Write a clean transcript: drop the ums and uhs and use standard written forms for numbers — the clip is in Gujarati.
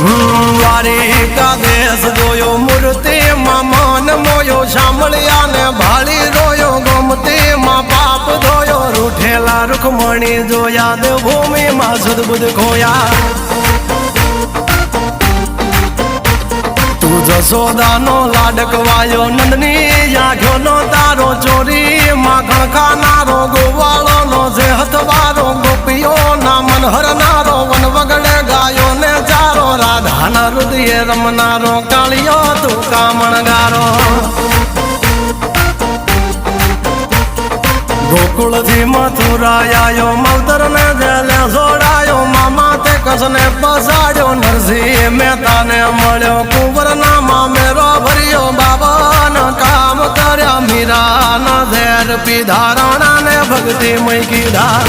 દ્વારિકા દેશ જોયો મૂર્તિ માં મન મોયો સાંભળ્યા ને ભાળી રોયો ગમતી માં પાપ ધોયો રૂઠેલા રૂખમણી જોયા દેવભૂમિ માં સદબુદ્ધ ખોયા તું જશોદાનો લાડકવાયો નંદની આંખો નો તારો ચોરી માખણ ખાનારો ગોવાળો નો જે હથવારો ગોપીઓ ના મન હરનારો વન વગડે ગાયો ને ચારો રાધાના હૃદય રમનારો કાળિયો તું કામણગારો ગોકુળ થી મથુરા આયો મવતર ને જેલે જોડાયો મામા તે કસને પસાડ્યો નરસિંહ મહેતા ને મળ્યો કુંવર ના મામેરો ભર્યો બાબા ના કામ કર્યા મીરા ના ઝેર પીધા રાણા ને ભક્તિ મય કીધા